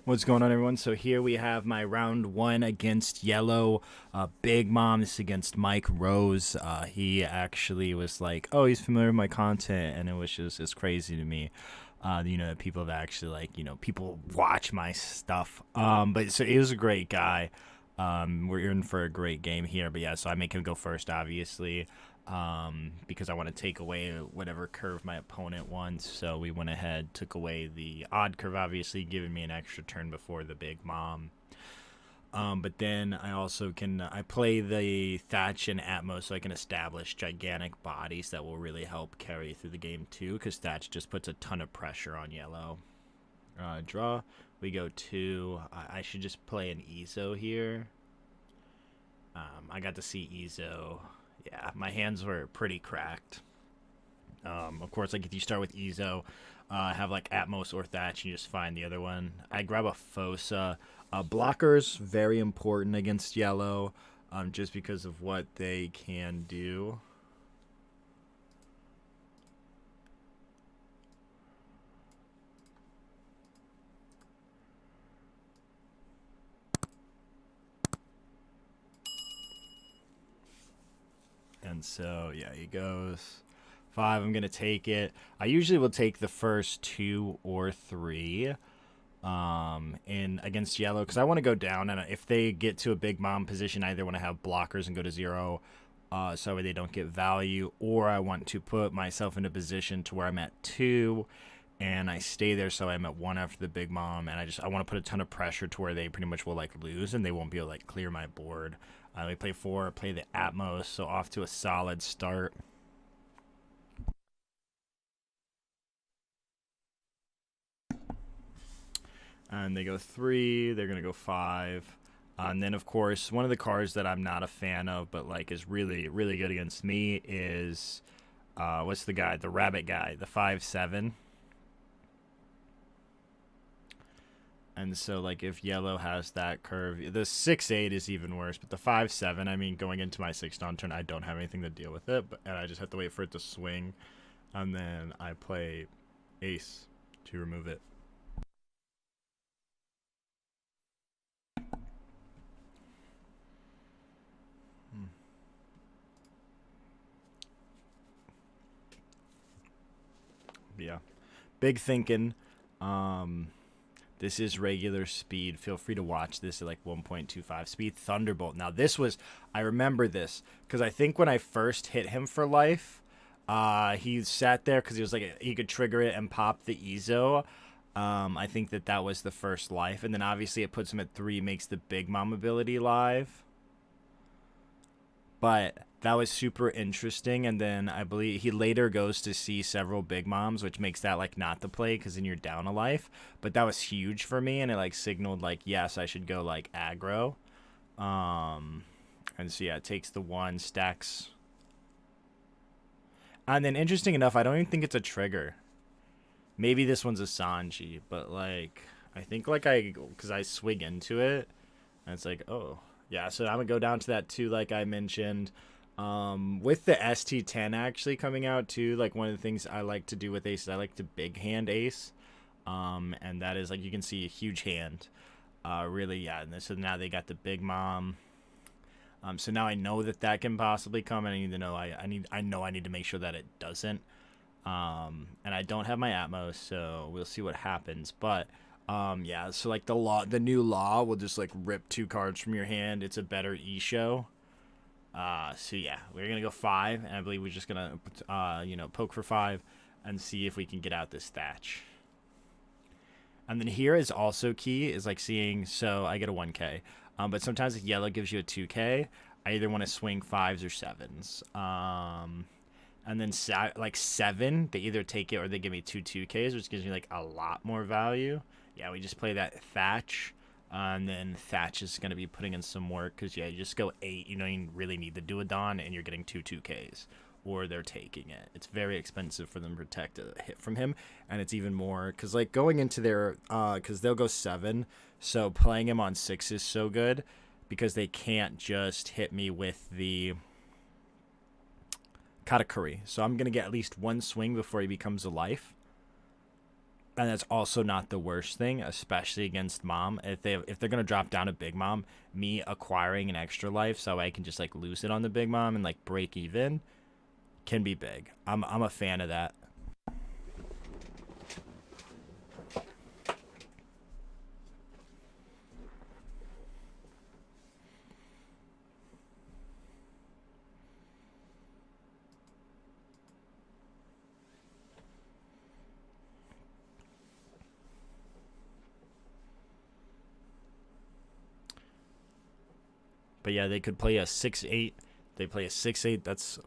What's going on, everyone? So here we have my round one against Yellow Big Mom. This is against Mike Rose. He actually was like, "Oh, he's familiar with my content," and it was just it's crazy to me. That people have actually people watch my stuff. But so he was a great guy. We're in for a great game here. But yeah, so I make him go first, obviously, because I want to take away whatever curve my opponent wants. So we went ahead, took away the odd curve, obviously, giving me an extra turn before the Big Mom. But then I also I play the Thatch and Atmos so I can establish gigantic bodies that will really help carry through the game too, because Thatch just puts a ton of pressure on Yellow. Draw. We go two. I should just play an Ezo here. I got to see Ezo. Yeah, my hands were pretty cracked. Of course, like if you start with Ezo, have like Atmos or Thatch, and you just find the other one. I grab a Fosa. Blockers, very important against Yellow, just because of what they can do. And so, yeah, he goes 5. I'm going to take it. I usually will take the first 2 or 3 in against Yellow because I want to go down. And if they get to a Big Mom position, I either want to have blockers and go to 0 so they don't get value, or I want to put myself in a position to where I'm at 2 and I stay there so I'm at 1 after the Big Mom, and I want to put a ton of pressure to where they pretty much will like lose and they won't be able to like clear my board. We play 4, play the Atmos, so off to a solid start. And they go 3, they're going to go 5. And then, of course, one of the cards that I'm not a fan of, but like is really, really good against me is, what's the guy? The rabbit guy, the 5/7. And so, like, if Yellow has that curve, the 6/8 is even worse. But the 5/7, I mean, going into my 6 dawn turn, I don't have anything to deal with it, and I just have to wait for it to swing, and then I play Ace to remove it. Yeah, big thinking. This is regular speed. Feel free to watch this at like 1.25 speed. Thunderbolt. Now this was, I remember this because I think when I first hit him for life, he sat there because he was like he could trigger it and pop the Ezo. I think that was the first life, and then obviously it puts him at 3, makes the Big Mom ability live. But that was super interesting, and then I believe he later goes to see several Big Moms, which makes that like not the play because then you're down a life. But that was huge for me, and it like signaled like yes, I should go like aggro. And so yeah, it takes the 1, stacks, and then interesting enough, I don't even think it's a trigger. Maybe this one's a Sanji, but like I think like because I swing into it, and it's like oh yeah, so I'm gonna go down to that 2 like I mentioned. With the ST10 actually coming out too, like one of the things I like to do with Ace is I like to big hand Ace. And that is like you can see a huge hand. Really, yeah. And so now they got the Big Mom. So now I know that can possibly come, and I need to know I need to make sure that it doesn't. And I don't have my Atmos, so we'll see what happens. But yeah, so like the new law will just like rip 2 cards from your hand. It's a better E-show. So yeah, we're gonna go 5, and I believe we're just gonna poke for 5 and see if we can get out this Thatch. And then here is also key is like seeing, so I get a 1k, but sometimes if Yellow gives you a 2k, I either want to swing 5s or 7s. And then like 7, they either take it or they give me 2 2ks, which gives me like a lot more value. Yeah, we just play that Thatch. And then Thatch is going to be putting in some work because, yeah, you just go 8. You don't even really need the Duodon, and you're getting 2 2Ks. Or they're taking it. It's very expensive for them to protect a hit from him. And it's even more because, like, going into their because they'll go 7. So playing him on 6 is so good because they can't just hit me with the Katakuri. So I'm going to get at least 1 swing before he becomes a life. And that's also not the worst thing, especially against mom. If they're gonna drop down a big mom, me acquiring an extra life so I can just like lose it on the big mom and like break even can be big. I'm a fan of that. But yeah, they could play a 6-8. They play a 6-8. That's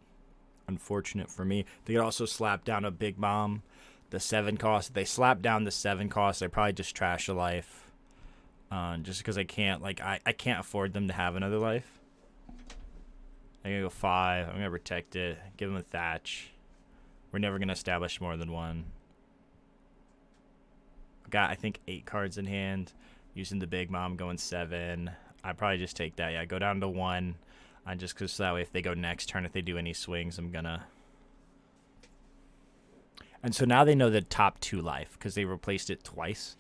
unfortunate for me. They could also slap down a big mom. The 7 cost. If they slap down the 7 cost, they probably just trash a life. Just because I can't I can't afford them to have another life. I'm gonna go 5. I'm gonna protect it. Give them a thatch. We're never gonna establish more than one. Got I think 8 cards in hand. Using the big mom, going 7. I probably just take that. Yeah, go down to 1. Just because that way, if they go next turn, if they do any swings, I'm gonna. And so now they know the top 2 life because they replaced it twice.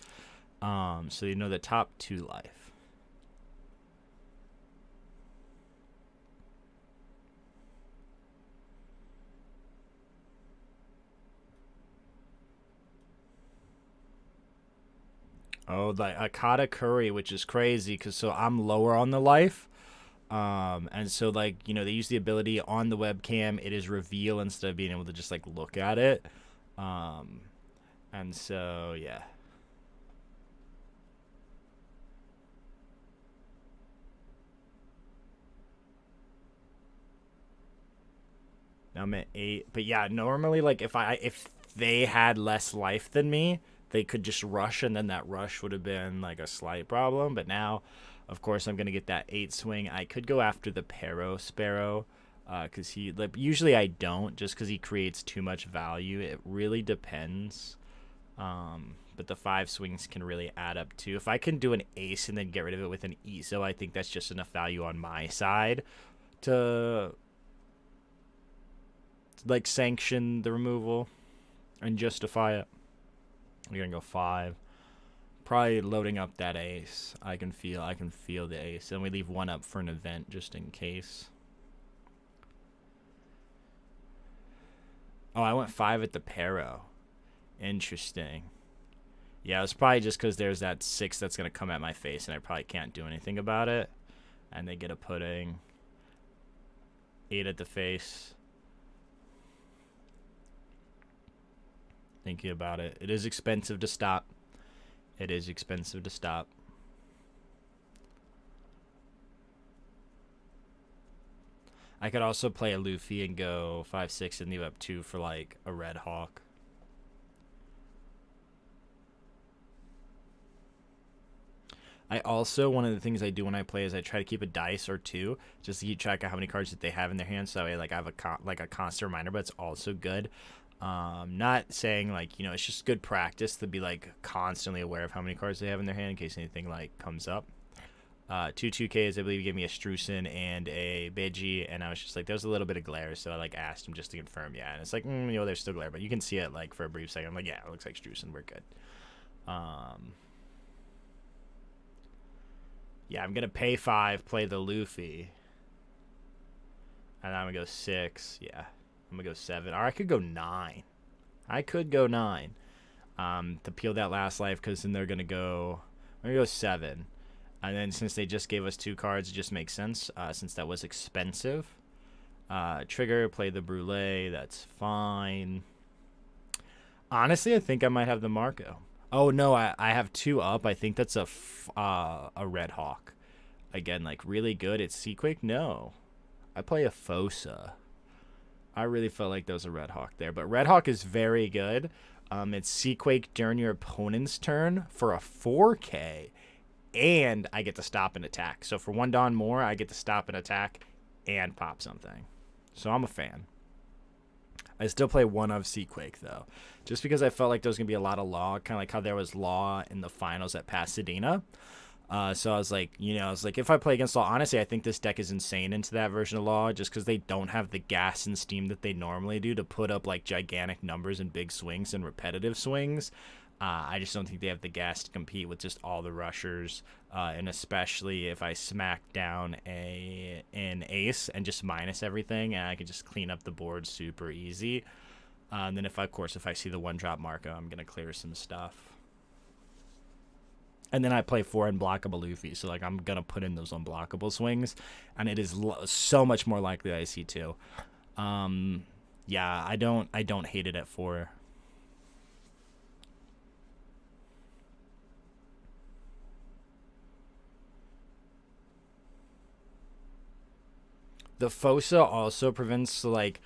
So they know the top 2 life. Oh, the Akata Curry, which is crazy because so I'm lower on the life. And so like, you know, they use the ability on the webcam. It is reveal instead of being able to just like look at it. And so, yeah. Now I'm at 8. But yeah, normally like if they had less life than me, they could just rush, and then that rush would have been like a slight problem. But now, of course, I'm gonna get that 8 swing. I could go after the Pero Sparrow, because he like usually I don't, just because he creates too much value. It really depends. But the 5 swings can really add up too. If I can do an ace and then get rid of it with an ESO, I think that's just enough value on my side to like sanction the removal and justify it. We're gonna go 5. Probably loading up that ace. I can feel the ace. And we leave 1 up for an event just in case. Oh, I went 5 at the Pero. Interesting. Yeah, it's probably just because there's that 6 that's gonna come at my face and I probably can't do anything about it. And they get a pudding. 8 at the face. Thinking about it. It is expensive to stop. It is expensive to stop. I could also play a Luffy and go 5-6 and leave up 2 for like a Red Hawk. I also, one of the things I do when I play is I try to keep a dice or 2 just to keep track of how many cards that they have in their hands. So I like I have a constant reminder, but it's also good. Not saying like, you know, it's just good practice to be like constantly aware of how many cards they have in their hand in case anything like comes up. 2 2Ks, I believe, gave me a Strucin and a Beji, and I was just like, there was a little bit of glare, so I like asked him just to confirm. Yeah, and it's like, you know, there's still glare, but you can see it like for a brief second. I'm like, yeah, it looks like Strucin, we're good. Yeah, I'm gonna pay 5, play the Luffy, and I'm gonna go 6. Yeah, I'm gonna go 7, or I could go 9. I could go 9 to peel that last life, because then they're gonna go. I'm gonna go 7. And then since they just gave us 2 cards, it just makes sense, since that was expensive. Trigger, play the Brulee, that's fine. Honestly, I think I might have the Marco. Oh, no, I have 2 up. I think that's a Red Hawk. Again, like, really good. It's Seaquake? No. I play a Fosa. I really felt like there was a Red Hawk there. But Red Hawk is very good. It's Seaquake during your opponent's turn for a 4K. And I get to stop and attack. So for 1 Dawn more, I get to stop and attack and pop something. So I'm a fan. I still play 1 of Seaquake, though. Just because I felt like there was going to be a lot of Law. Kind of like how there was Law in the finals at Pasadena. So I was like, if I play against Law, honestly, I think this deck is insane into that version of Law. Just because they don't have the gas and steam that they normally do to put up, like, gigantic numbers and big swings and repetitive swings. I just don't think they have the gas to compete with just all the rushers, and especially if I smack down an ace and just minus everything, and I can just clean up the board super easy. And then of course, if I see the one drop Marco, I'm gonna clear some stuff. And then I play 4 unblockable Luffy, so like I'm gonna put in those unblockable swings, and it is so much more likely I see 2. Yeah, I don't hate it at 4. The Fossa also prevents like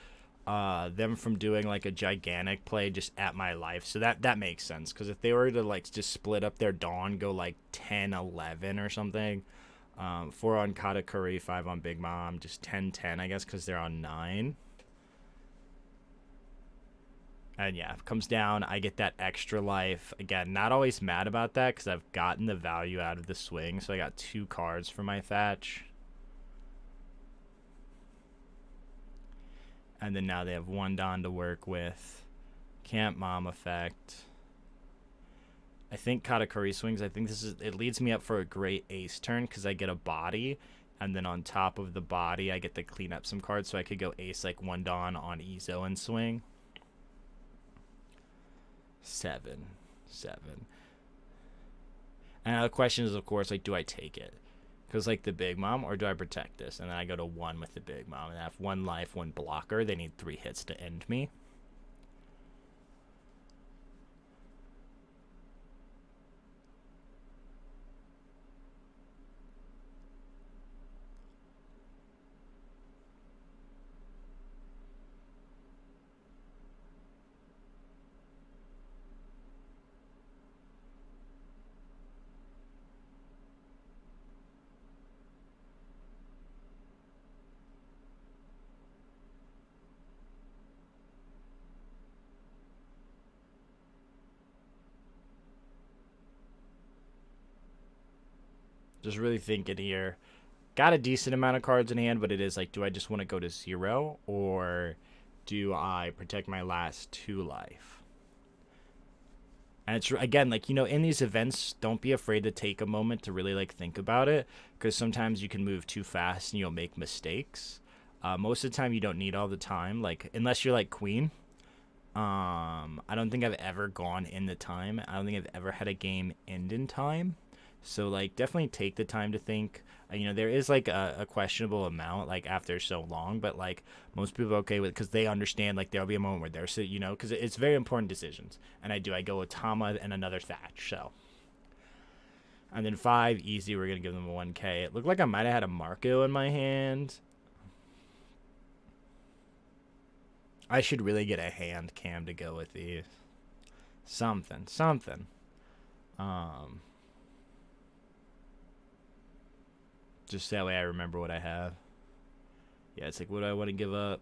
them from doing like a gigantic play just at my life, so that makes sense, because if they were to like just split up their Dawn, go like 10-11 or something, 4 on Katakuri, 5 on Big Mom, just 10-10 I guess, because they're on 9. And yeah, if it comes down, I get that extra life. Again, not always mad about that, because I've gotten the value out of the swing, so I got 2 cards for my Thatch. And then now they have 1 Don to work with. Camp Mom effect. I think Katakuri swings. I think it leads me up for a great ace turn, because I get a body. And then on top of the body, I get to clean up some cards, so I could go ace like 1 Don on Ezo and swing. 7. And now the question is, of course, like, do I take it? Because like the Big Mom, or do I protect this? And then I go to 1 with the Big Mom, and I have 1 life, 1 blocker. They need 3 hits to end me. Just really thinking here. Got a decent amount of cards in hand, but it is like, do I just want to go to 0, or do I protect my last 2 life? And it's, again, like, you know, in these events, don't be afraid to take a moment to really like think about it, because sometimes you can move too fast and you'll make mistakes. Most of the time you don't need all the time, like unless you're like Queen. I don't think I've ever gone in the time. I don't think I've ever had a game end in time. So like definitely take the time to think. You know, there is like a questionable amount like after so long, but like most people are okay with it, because they understand like there'll be a moment where they're, you know, because it's very important decisions. And I go with Tama and another Thatch. So, and then 5 easy. We're gonna give them a 1K. It looked like I might have had a Marco in my hand. I should really get a hand cam to go with these. Something. Just that way I remember what I have. Yeah, it's like, what do I want to give up?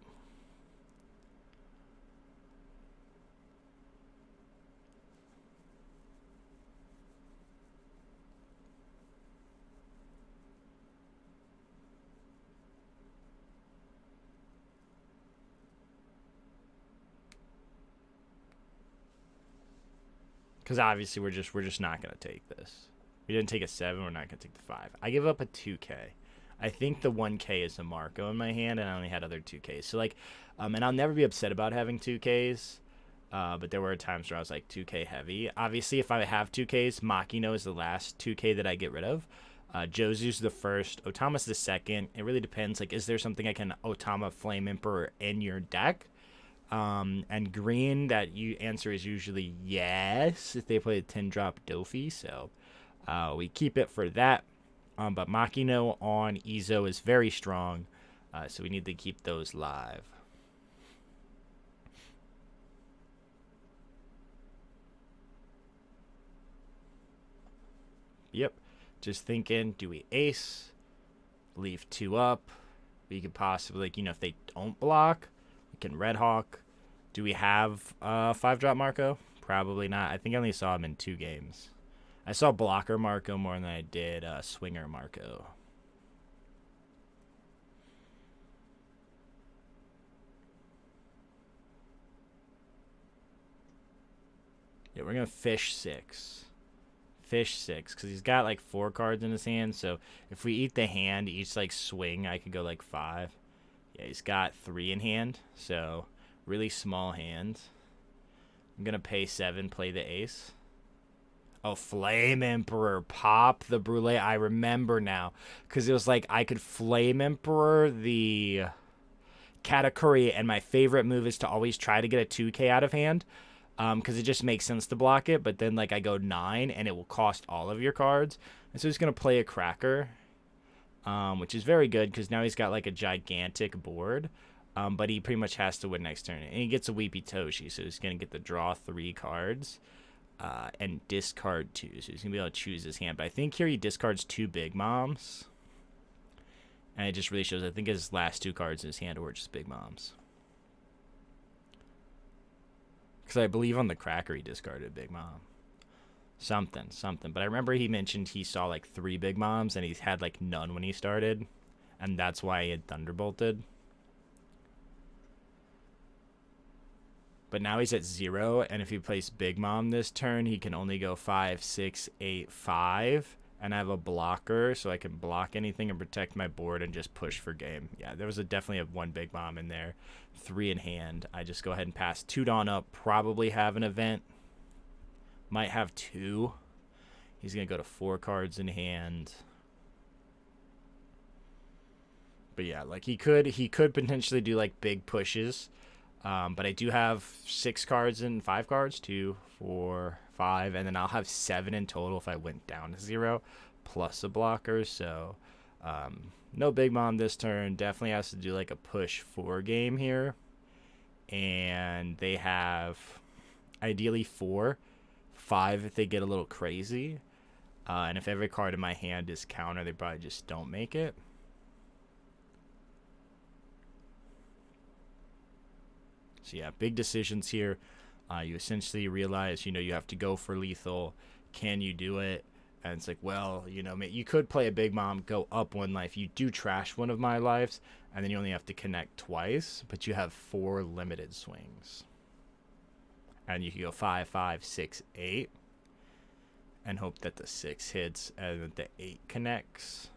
Because obviously we're just not gonna take this. We didn't take a 7. We're not gonna take the 5. I give up a 2K. I think the 1K is a Marco in my hand, and I only had other 2Ks. So like, and I'll never be upset about having 2Ks. But there were times where I was like 2K heavy. Obviously, if I have 2Ks, Makino is the last 2K that I get rid of. Jozu's the first. Otama's the second. It really depends. Like, is there something I can Otama Flame Emperor in your deck? And green, that you answer is usually yes if they play a 10-drop Dofi. So we keep it for that. But Makino on Ezo is very strong. So we need to keep those live. Yep. Just thinking, do we ace? Leave 2 up. We could possibly, like, you know, if they don't block, we can Red Hawk. Do we have 5-drop Marco? Probably not. I think I only saw him in 2 games. I saw blocker Marco more than I did swinger Marco. Yeah, we're going to fish 6. Fish 6, because he's got like 4 cards in his hand. So if we eat the hand, each like swing, I could go like 5. Yeah, he's got 3 in hand. So really small hand. I'm going to pay 7, play the ace. Oh, Flame Emperor, pop the Brulee. I remember now, because it was like I could Flame Emperor the Katakuri, and my favorite move is to always try to get a 2k out of hand, because it just makes sense to block it. But then like I go 9, and it will cost all of your cards. And so he's going to play a Cracker, which is very good, because now he's got like a gigantic board. But he pretty much has to win next turn. And he gets a Weepy Toshi, so he's going to get to draw 3 cards. And discard 2, so he's going to be able to choose his hand. But I think here he discards 2 Big Moms. And it just really shows, I think his last 2 cards in his hand were just Big Moms. Because I believe on the Cracker he discarded Big Mom. Something. But I remember he mentioned he saw like 3 Big Moms, and he's had like none when he started. And that's why he had Thunderbolted. But now he's at 0, and if he plays Big Mom this turn, he can only go 5, 6, 8, 5. And I have a blocker, so I can block anything and protect my board and just push for game. Yeah, there was definitely a 1 Big Mom in there. 3 in hand. I just go ahead and pass 2 Dawn up. Probably have an event. Might have 2. He's going to go to 4 cards in hand. But yeah, like he could potentially do like big pushes. But I do have 6 cards and 5 cards, 2, 4, 5, and then I'll have 7 in total if I went down to 0, plus a blocker. So no Big Mom this turn. Definitely has to do like a push 4 game here. And they have ideally 4, 5 if they get a little crazy. And if every card in my hand is counter, they probably just don't make it. So yeah, big decisions here. You essentially realize, you have to go for lethal. Can you do it? And it's like, well, you could play a Big Mom, go up 1 life. You do trash one of my lives, and then you only have to connect twice, but you have 4 limited swings. And you can go 5, 5, 6, 8, and hope that the 6 hits and that the 8 connects.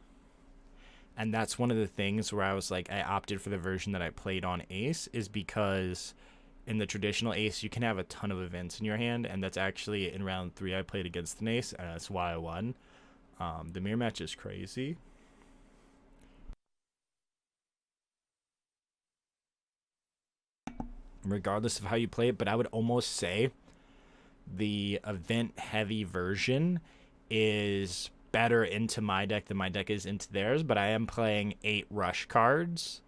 And that's one of the things where I was like, I opted for the version that I played on Ace, is because in the traditional Ace, you can have a ton of events in your hand. And that's actually in round 3, I played against an Ace, and that's why I won. The mirror match is crazy. Regardless of how you play it, but I would almost say the event heavy version is better into my deck than my deck is into theirs, but I am playing 8 rush cards.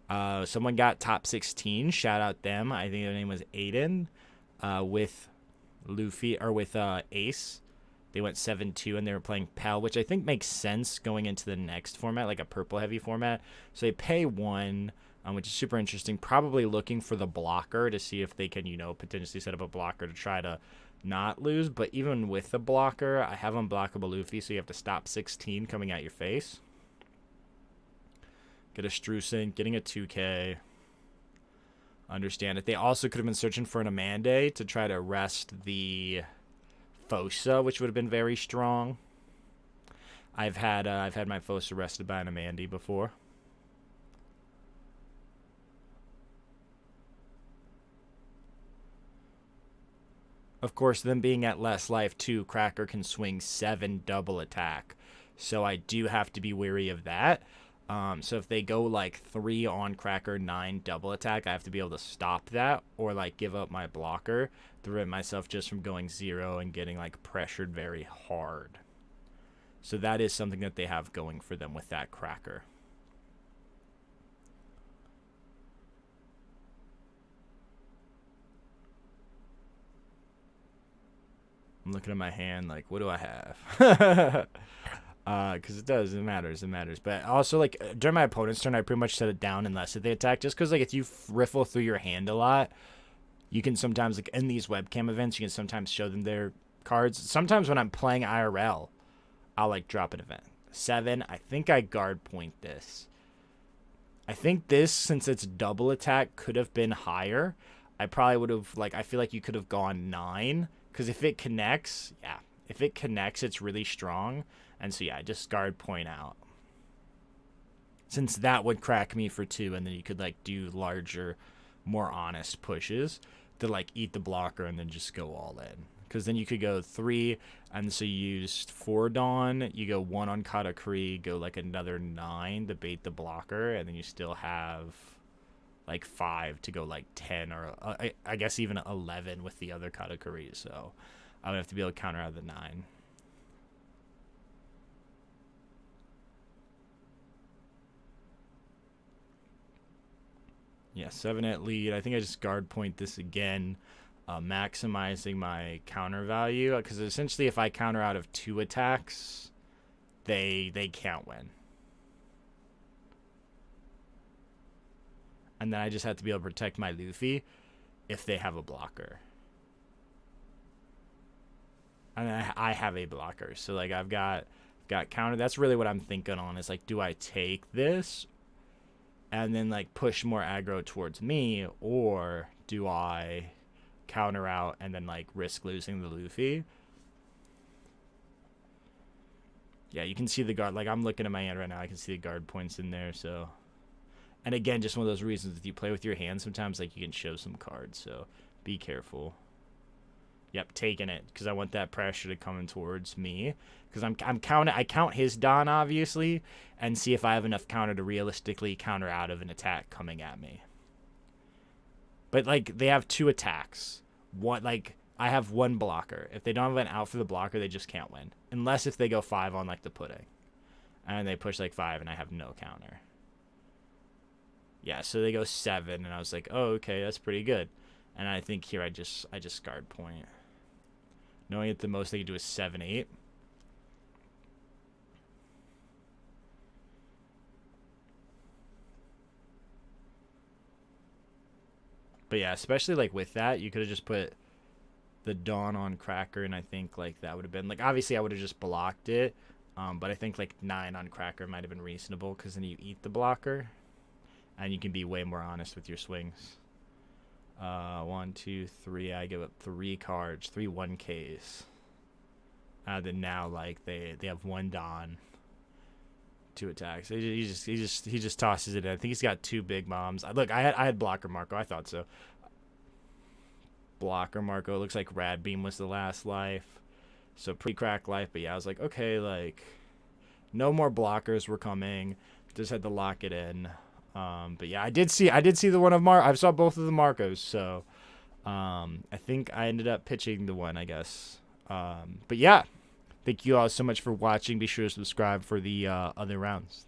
Someone got top 16. Shout out them. I think their name was Aiden. With Luffy or with Ace. They went 7-2 and they were playing Pal, which I think makes sense going into the next format, like a purple heavy format. So they pay 1, which is super interesting. Probably looking for the blocker to see if they can, potentially set up a blocker to try to not lose. But even with the blocker, I have unblockable Luffy, so you have to stop 16 coming at your face. Get a Strusing, getting a 2k. Understand it. They also could have been searching for an Amande to try to arrest the Fosa, which would have been very strong. I've had my Fosa arrested by an Amande before. Of course, them being at less life too, Cracker can swing 7 double attack. So I do have to be wary of that. So if they go like 3 on Cracker, 9 double attack, I have to be able to stop that or like give up my blocker to prevent myself just from going 0 and getting like pressured very hard. So that is something that they have going for them with that Cracker. I'm looking at my hand like, what do I have? Because it matters. But also, like, during my opponent's turn, I pretty much set it down unless they attack. Just because, like, if you riffle through your hand a lot, you can sometimes, like, in these webcam events, you can sometimes show them their cards. Sometimes when I'm playing IRL, I'll, like, drop an event. 7, I think I guard point this. I think this, since it's double attack, could have been higher. I probably would have, like, I feel like you could have gone 9 Because if it connects, yeah. If it connects, it's really strong. And so, yeah, just guard point out. Since that would crack me for 2, and then you could, like, do larger, more honest pushes to, like, eat the blocker and then just go all in. Because then you could go 3, and so you used 4 Dawn, you go 1 on Katakuri, go, like, another 9 to bait the blocker, and then you still have, like, 5 to go, like, 10, or I guess even 11 with the other Katakuri, so I would have to be able to counter out the 9. Yeah, 7 at lead. I think I just guard point this again, maximizing my counter value. Because essentially, if I counter out of 2 attacks, they can't win. And then I just have to be able to protect my Luffy if they have a blocker. And I have a blocker. So, like, I've got counter. That's really what I'm thinking on is, like, do I take this and then, like, push more aggro towards me, or do I counter out and then, like, risk losing the Luffy? Yeah, you can see the guard. Like, I'm looking at my hand right now. I can see the guard points in there, so. And again, just one of those reasons, if you play with your hand, sometimes, like, you can show some cards, so be careful. Yep, taking it, because I want that pressure to come in towards me. Because I count his Don, obviously, and see if I have enough counter to realistically counter out of an attack coming at me. But, like, they have 2 attacks. Like, I have 1 blocker. If they don't have an out for the blocker, they just can't win. Unless if they go 5 on, like, the pudding. And they push, like, 5, and I have no counter. Yeah, so they go 7, and I was like, oh, okay, that's pretty good. And I think here I just guard point. Knowing that the most they can do is 7-8. But yeah, especially, like, with that, you could have just put the Dawn on Cracker, and I think, like, that would have been, like, obviously I would have just blocked it. But I think, like, 9 on Cracker might have been reasonable, because then you eat the blocker, and you can be way more honest with your swings. 1, 2, 3. I give up 3 cards, 3 1Ks. Then now, like, they have 1 Dawn, 2 attacks. He just tosses it in. I think he's got 2 big bombs. Look, I had blocker Marco. I thought so. Blocker Marco. Looks like Rad Beam was the last life, so pre-crack life. But yeah, I was like, okay, like, no more blockers were coming. Just had to lock it in. But yeah, I did see the one of I saw both of the Marcos, so I think I ended up pitching the one, I guess. But yeah, thank you all so much for watching. Be sure to subscribe for the other rounds.